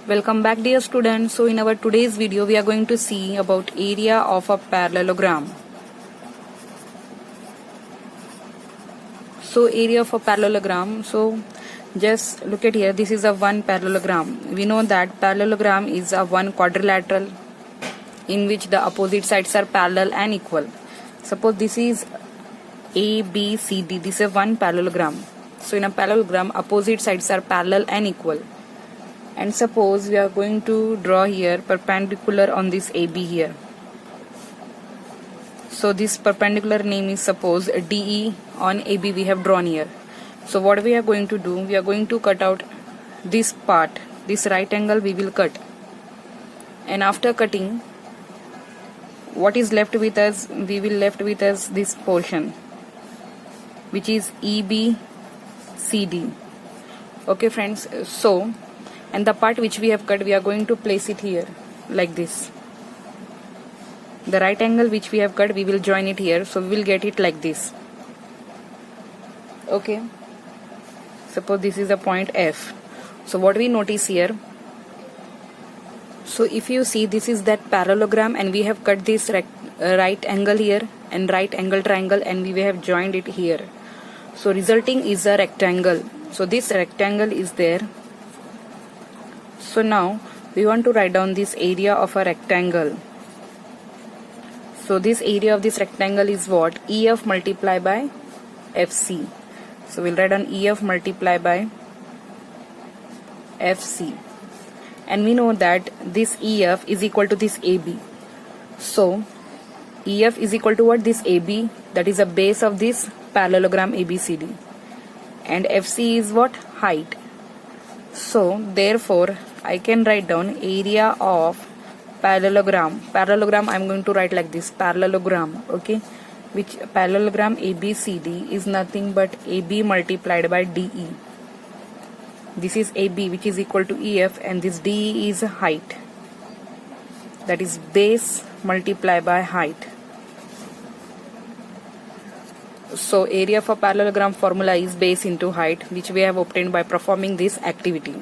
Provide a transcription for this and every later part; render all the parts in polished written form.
Welcome back, dear students. So in our today's video we are going to see about area of a parallelogram. So area of a parallelogram, so just look at here, this is a one parallelogram. We know that parallelogram is a one quadrilateral in which the opposite sides are parallel and equal. Suppose this is A, B, C, D. This is one parallelogram. So in a parallelogram, opposite sides are parallel and equal. And suppose we are going to draw here perpendicular on this AB here. So this perpendicular name is suppose DE on AB we have drawn here. So what we are going to do, we are going to cut out this part, this right angle we will cut. And after cutting, what is left with us, we will left with us this portion, which is EBCD. Okay friends, so and the part which we have cut, we are going to place it here like this. The right angle which we have cut, we will join it here, so we will get it like this. Okay, suppose this is a point F. So what we notice here, so if you see, this is that parallelogram and we have cut this right angle here and right angle triangle and we have joined it here. So resulting is a rectangle. So this rectangle is there. So now we want to write down this area of a rectangle. So this area of this rectangle is what? EF multiplied by FC. So we'll write down EF multiplied by FC. And we know that this EF is equal to this AB. So EF is equal to what? This AB, that is the base of this parallelogram ABCD. And FC is what? Height. So therefore I can write down area of parallelogram. Parallelogram I am going to write like this, parallelogram, okay, which parallelogram ABCD is nothing but AB multiplied by DE. This is AB, which is equal to EF, and this DE is height, that is base multiplied by height. So area for parallelogram formula is base into height, which we have obtained by performing this activity.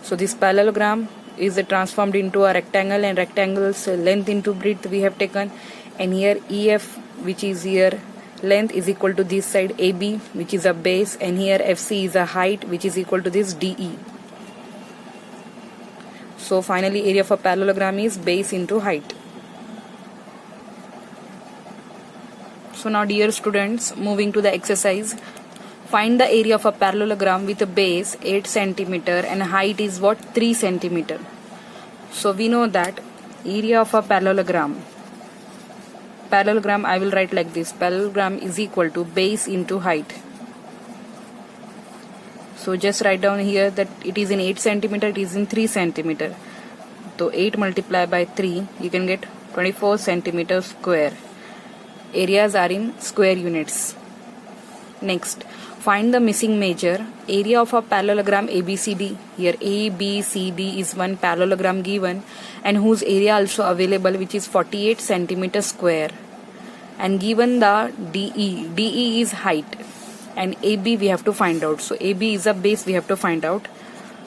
So this parallelogram is transformed into a rectangle, and rectangle's length into breadth we have taken, and here EF, which is here length, is equal to this side AB, which is a base, and here FC is a height, which is equal to this DE. So finally area for parallelogram is base into height. So now dear students, moving to the exercise, find the area of a parallelogram with a base 8 cm and height is what? 3 cm. So we know that area of a parallelogram I will write like this, parallelogram is equal to base into height. So just write down here that it is in 8 cm, it is in 3 cm. So 8 multiplied by 3, you can get 24 cm square. Areas are in square units. Next, find the missing measure. Area of a parallelogram ABCD. Here ABCD is one parallelogram given and whose area also available, which is 48 cm square. And given the DE. DE is height and AB we have to find out. So AB is a base we have to find out.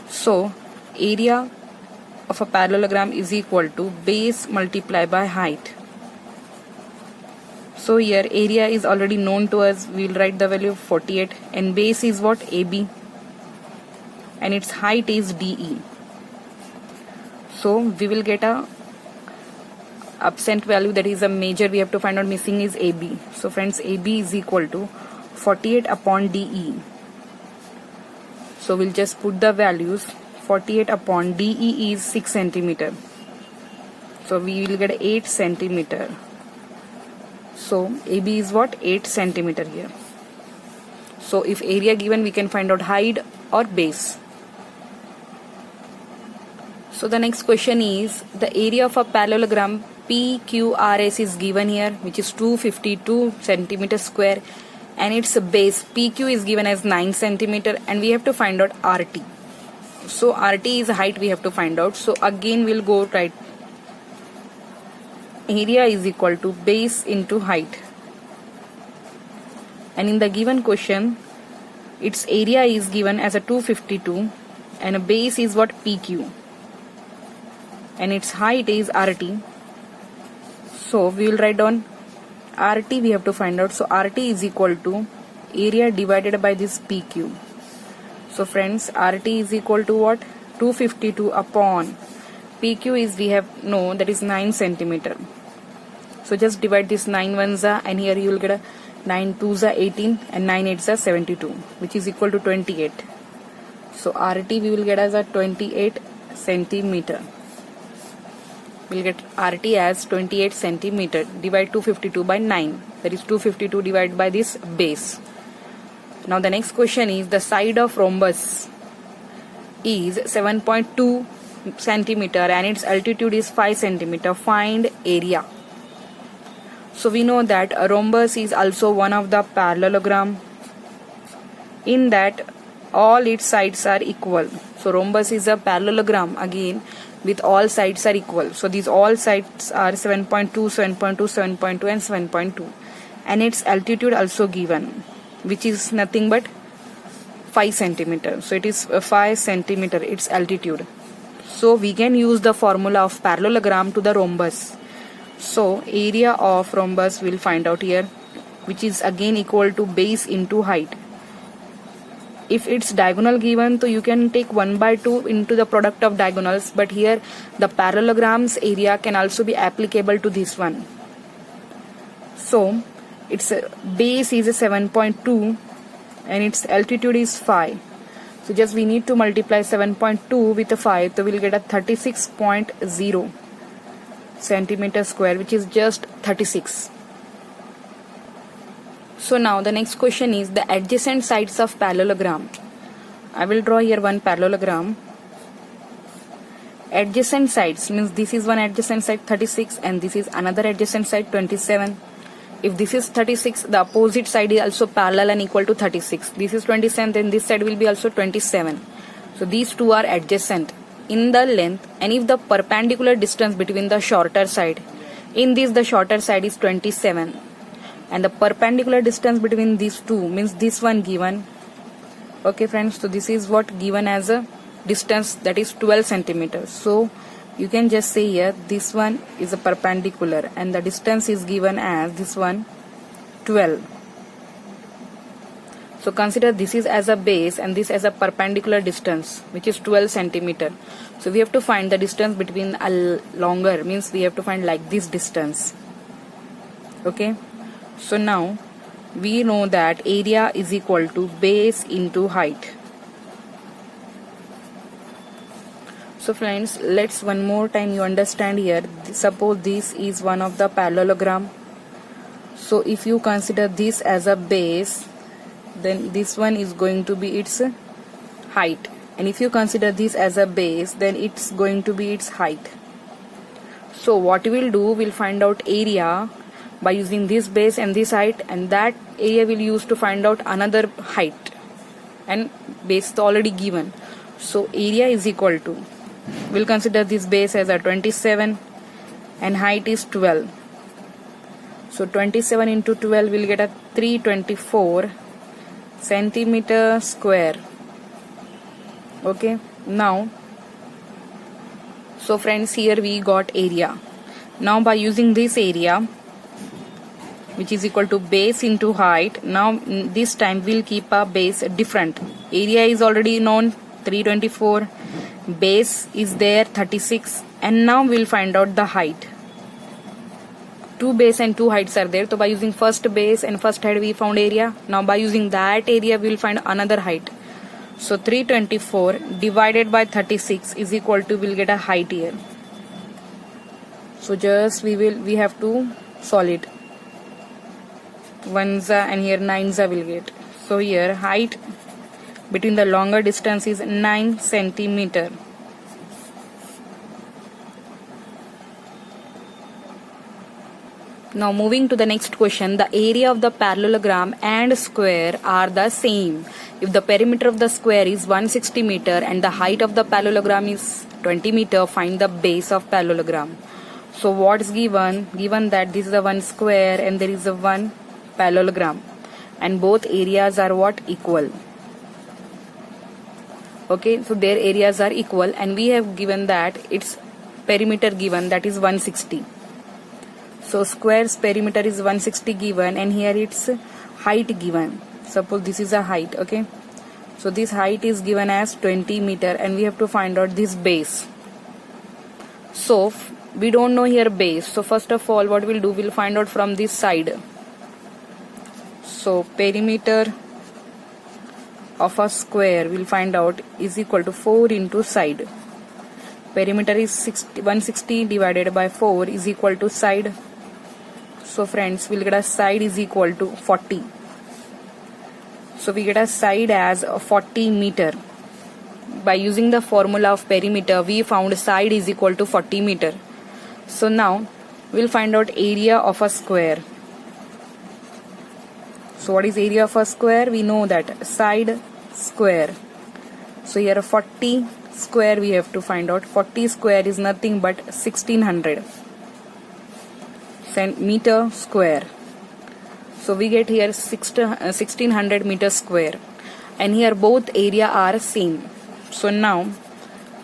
So area of a parallelogram is equal to base multiplied by height. So here area is already known to us, we will write the value of 48, and base is what? AB, and its height is DE. So we will get a absent value, that is a measure we have to find out, missing is AB. So friends, AB is equal to 48 upon DE. So we'll just put the values. 48 upon DE is 6 cm. So we will get 8 cm. So AB is what? 8 cm here. So if area given, we can find out height or base. So the next question is, the area of a parallelogram PQRS is given here, which is 252 cm square, and its base PQ is given as 9 cm, and we have to find out RT. So RT is height we have to find out. So again we'll go right. Area is equal to base into height, and in the given question its area is given as a 252 and a base is what? PQ, and its height is RT. So we will write down RT, we have to find out. So RT is equal to area divided by this PQ. So friends, RT is equal to what? 252 upon PQ is, we have know, that is 9 centimeter. So just divide this 9 ones are, and here you will get a 9 twos are 18 and 9 eights are 72, which is equal to 28. So RT we will get as a 28 centimeter. We'll get RT as 28 centimeter. Divide 252 by 9. That is 252 divided by this base. Now the next question is, the side of rhombus is 7.2 centimeter and its altitude is 5 centimeter. Find area. So we know that a rhombus is also one of the parallelogram, in that all its sides are equal. So rhombus is a parallelogram again with all sides are equal. So these all sides are 7.2, 7.2, 7.2 and 7.2, and its altitude also given, which is nothing but 5 centimeter. So it is 5 centimeter its altitude. So we can use the formula of parallelogram to the rhombus. So area of rhombus we'll find out here, which is again equal to base into height. If it's diagonal given, so you can take 1 by 2 into the product of diagonals, but here the parallelogram's area can also be applicable to this one. So its base is a 7.2 and its altitude is 5. So just we need to multiply 7.2 with a 5, so we'll get a 36.0 centimeter square, which is just 36. So now the next question is the adjacent sides of parallelogram. I will draw here one parallelogram. Adjacent sides means this is one adjacent side 36 and this is another adjacent side 27. If this is 36, the opposite side is also parallel and equal to 36. This is 27, then this side will be also 27. So these two are adjacent in the length, and if the perpendicular distance between the shorter side, in this the shorter side is 27, and the perpendicular distance between these two means this one given. Okay friends, so this is what given as a distance, that is 12 centimeters. So you can just say here this one is a perpendicular and the distance is given as this one 12. So consider this is as a base and this as a perpendicular distance, which is 12 centimeter. So we have to find the distance between a longer, means we have to find like this distance. Okay, so now we know that area is equal to base into height. So friends, let's one more time you understand here. Suppose this is one of the parallelogram. So if you consider this as a base, then this one is going to be its height, and if you consider this as a base, then it's going to be its height. So what we will do, we'll find out area by using this base and this height, and that area we'll use to find out another height, and base is already given. So area is equal to, we'll consider this base as a 27 and height is 12. So 27 into 12 will get a 324 centimeter square. Okay, now so friends, here we got area. Now by using this area, which is equal to base into height, now this time we'll keep a base different. Area is already known 324, base is there 36, and now we'll find out the height. Two base and two heights are there. So by using first base and first height we found area. Now by using that area we will find another height. So 324 divided by 36 is equal to, we'll get a height here. So just we have to solve it. Ones and here nines will get. So here height between the longer distance is 9 centimeter. Now moving to the next question, the area of the parallelogram and square are the same. If the perimeter of the square is 160 meter and the height of the parallelogram is 20 meter, find the base of parallelogram. So what's given? Given that this is a one square and there is a one parallelogram, and both areas are what? Equal. Okay, so their areas are equal, and we have given that its perimeter given, that is 160. So square's perimeter is 160 given, and here its height given. Suppose this is a height, okay. So this height is given as 20 meter, and we have to find out this base. So we don't know here base. So first of all, what we'll do, we'll find out from this side. So perimeter of a square, we'll find out, is equal to 4 into side. Perimeter is 160 divided by 4 is equal to side. So friends, we'll get a side is equal to 40. So we get a side as 40 meter. By using the formula of perimeter, we found side is equal to 40 meter. So now we'll find out area of a square. So what is area of a square? We know that side square. So here 40 square we have to find out. 40 square is nothing but 1600 meter square. So we get here 1600 meter square, and here both area are same. So now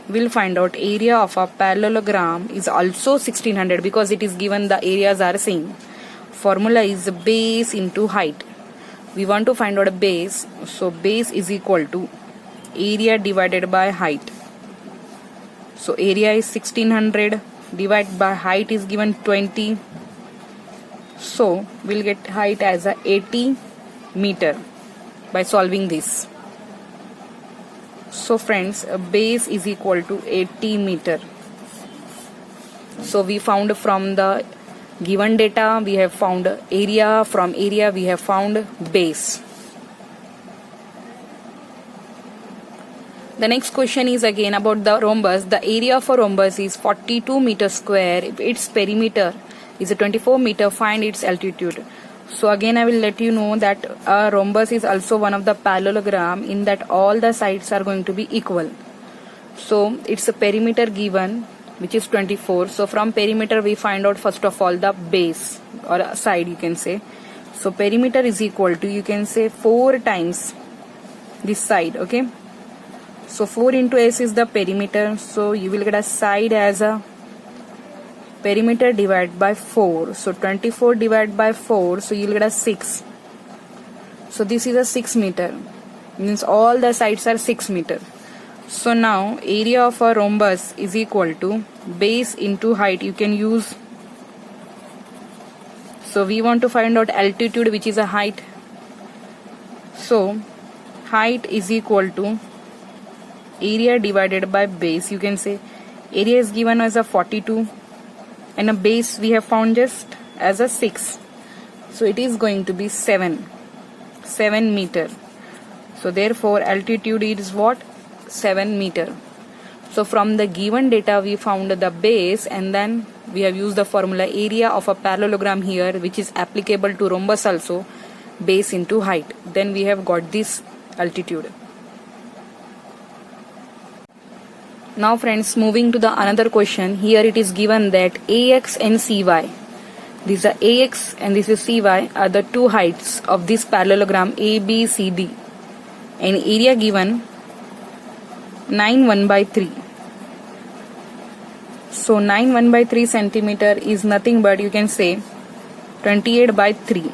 we'll find out area of a parallelogram is also 1600, because it is given the areas are same. Formula is base into height. We want to find out a base, so base is equal to area divided by height. So area is 1600 divided by height is given 20. So we'll get height as a 80 meter by solving this. So friends, a base is equal to 80 meter. So we found from the given data, we have found area, from area we have found base. The next question is again about the rhombus. The area of a rhombus is 42 meter square. If its perimeter is a 24 meter, find its altitude. So again I will let you know that a rhombus is also one of the parallelogram, in that all the sides are going to be equal. So it's a perimeter given, which is 24. So from perimeter we find out first of all the base, or a side you can say. So perimeter is equal to, you can say, 4 times this side, okay. So 4 into s is the perimeter. So you will get a side as a perimeter divided by 4. So 24 divided by 4, so you will get a 6. So this is a 6 meter, means all the sides are 6 meter. So now area of a rhombus is equal to base into height. You can use, so we want to find out altitude, which is a height. So height is equal to area divided by base. You can say area is given as a 42, and a base we have found just as a 6. So it is going to be 7 meter. So therefore altitude is what? 7 meter. So from the given data we found the base, and then we have used the formula area of a parallelogram here, which is applicable to rhombus also, base into height. Then we have got this altitude. Now friends, moving to the another question. Here it is given that AX and CY, these are AX and this is CY, are the two heights of this parallelogram ABCD, and area given 9 1/3. So 9 1/3 centimeter is nothing but, you can say, 28/3.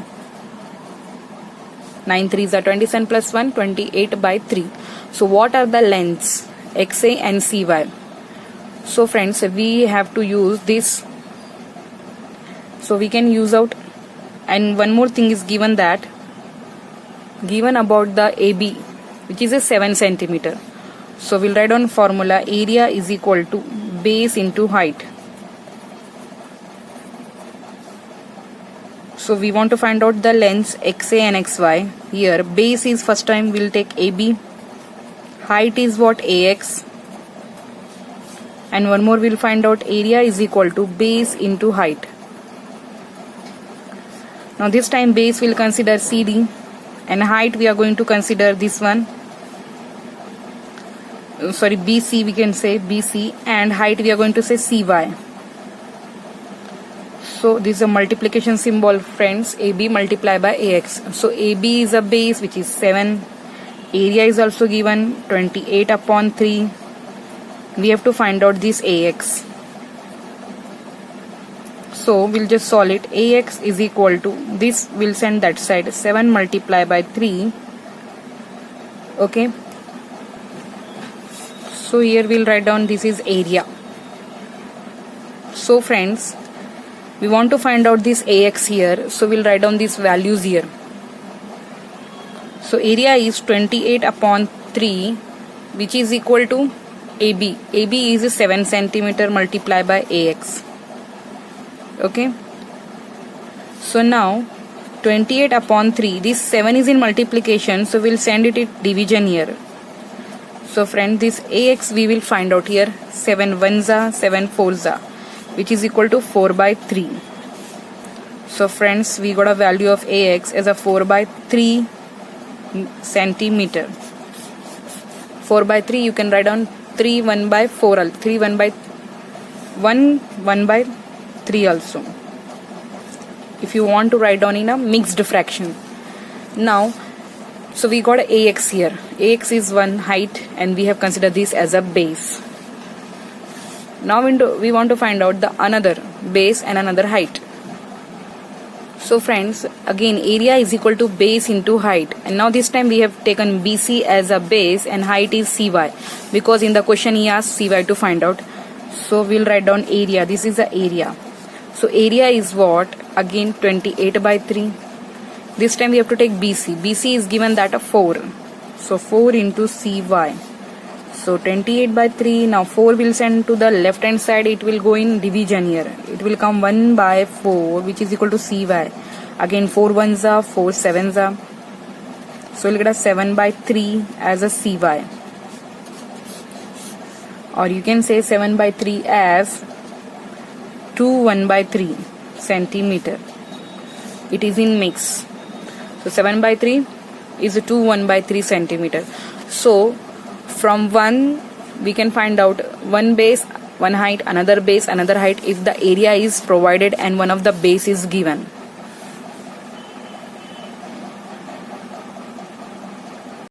9 3s are 27 plus 1, 28/3. So what are the lengths XA and CY? So friends, we have to use this. So we can use out, and one more thing is given, that given about the AB, which is a 7 centimeter. So we'll write on formula area is equal to base into height. So we want to find out the lengths XA and XY. Here base is, first time we'll take AB, height is what? AX, and one more we'll find out area is equal to base into height. Now this time base we'll consider CD, and height we are going to consider this one, sorry, BC, we can say BC, and height we are going to say CY. So this is a multiplication symbol, friends, AB multiplied by AX. So AB is a base, which is 7, area is also given 28 upon 3. We have to find out this AX. So we'll just solve it. AX is equal to, this will send that side, 7 multiplied by 3. Okay. So here we'll write down this is area. So friends, we want to find out this AX here. So we'll write down these values here. So area is 28 upon 3, which is equal to AB. AB is 7 centimeter multiplied by AX. Okay. So now 28 upon 3, this 7 is in multiplication, so we'll send it in division here. So friend, this AX we will find out here. 7 ones are, 7 fours are, which is equal to 4 by 3. So friends, we got a value of AX as a 4 by 3 centimeter. 4 by 3 you can write down 3 1 by 4, 3 1 by 1 by 3 also, if you want to write down in a mixed fraction. Now, so we got AX here. AX is one height and we have considered this as a base. Now we want to find out the another base and another height. So friends, again area is equal to base into height, and now this time we have taken BC as a base and height is CY, because in the question he asked CY to find out. So we'll write down area. This is the area. So area is what? Again 28 by 3. This time we have to take BC. BC is given that of 4. So 4 into CY. So 28 by 3. Now 4 will send to the left hand side. It will go in division here. It will come 1 by 4, which is equal to CY. Again 4 ones are, 4 sevens are. So we'll get a 7 by 3 as a CY. Or you can say 7 by 3 as 2 1 by 3 centimeter. It is in mix. So 7 by 3 is 2 1 by 3 centimeter. So from 1 we can find out one base, one height, another base, another height if the area is provided and one of the base is given.